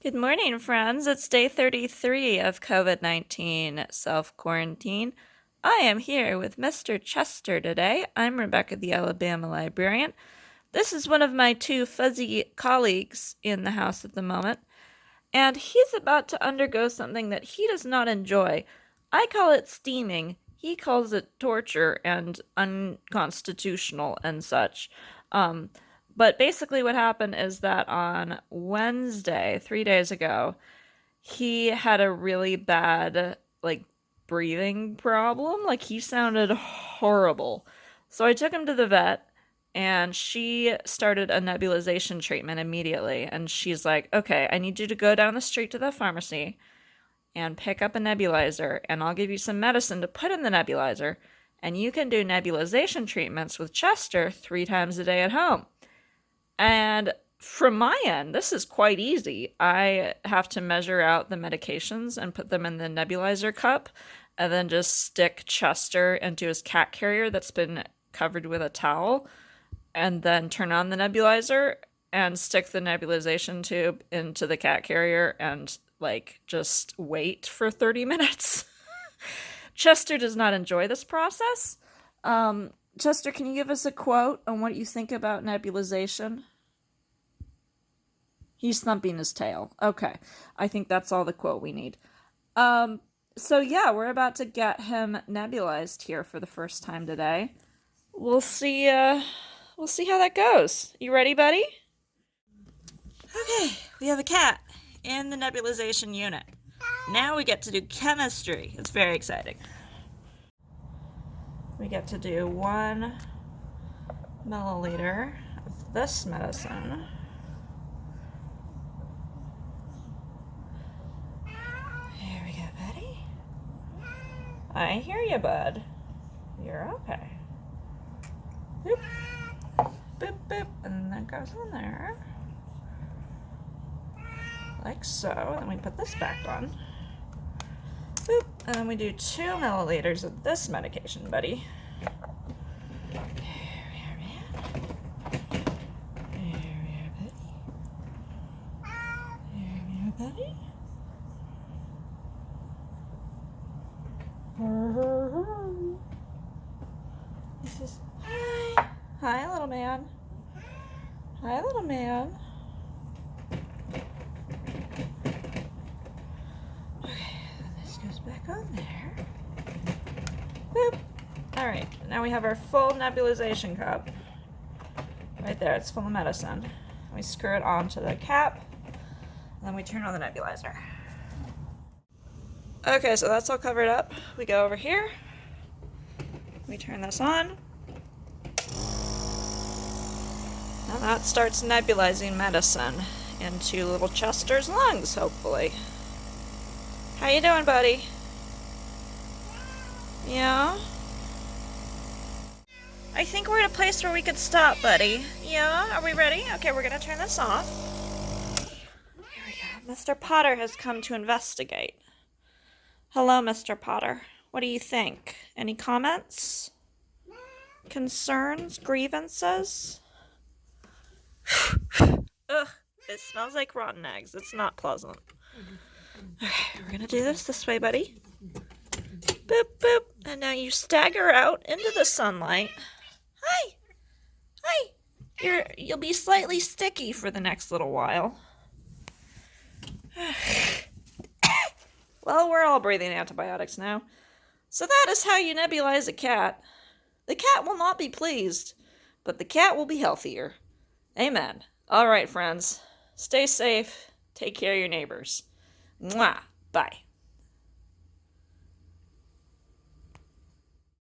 Good morning, friends. It's day 33 of COVID-19 self-quarantine. I am here with Mr. Chester today. I'm Rebecca, the Alabama librarian. This is one of my two fuzzy colleagues in the house at the moment, and he's about to undergo something that he does not enjoy. I call it steaming. He calls it torture and unconstitutional and such. But basically what happened is that on Wednesday, 3 days ago, he had a really bad, breathing problem. He sounded horrible. So I took him to the vet, and she started a nebulization treatment immediately. And she's like, okay, I need you to go down the street to the pharmacy and pick up a nebulizer, and I'll give you some medicine to put in the nebulizer, and you can do nebulization treatments with Chester 3 times a day at home. And from my end, this is quite easy. I have to measure out the medications and put them in the nebulizer cup, and then just stick Chester into his cat carrier that's been covered with a towel, and then turn on the nebulizer and stick the nebulization tube into the cat carrier and, just wait for 30 minutes. Chester does not enjoy this process. Chester, can you give us a quote on what you think about nebulization? He's thumping his tail. Okay. I think that's all the quote we need. So yeah, we're about to get him nebulized here for the first time today. We'll see how that goes. You ready, buddy? Okay, we have a cat in the nebulization unit. Now we get to do chemistry. It's very exciting. We get to do 1 milliliter of this medicine. Here we go, buddy. I hear you, bud. You're okay. Boop. Boop, boop. And that goes in there. Like so. And then we put this back on. Boop. And then we do 2 milliliters of this medication, buddy. Here we are, man. Here we are, buddy. Here we are, buddy. He says, hi. Hi, little man. Hi, little man. Back on there. Boop. All right, now we have our full nebulization cup. Right there, it's full of medicine. We screw it onto the cap, and then we turn on the nebulizer. Okay, so that's all covered up. We go over here. We turn this on. And that starts nebulizing medicine into little Chester's lungs, hopefully. How you doing, buddy? Yeah? I think we're at a place where we could stop, buddy. Yeah? Are we ready? Okay, we're gonna turn this off. Here we go. Mr. Potter has come to investigate. Hello, Mr. Potter. What do you think? Any comments? Concerns? Grievances? Ugh, it smells like rotten eggs. It's not pleasant. Okay, we're gonna do this way, buddy. Boop, boop. And now you stagger out into the sunlight. Hi! Hi! You'll be slightly sticky for the next little while. Well, we're all breathing antibiotics now. So that is how you nebulize a cat. The cat will not be pleased, but the cat will be healthier. Amen. All right, friends. Stay safe. Take care of your neighbors. Mwah. Bye.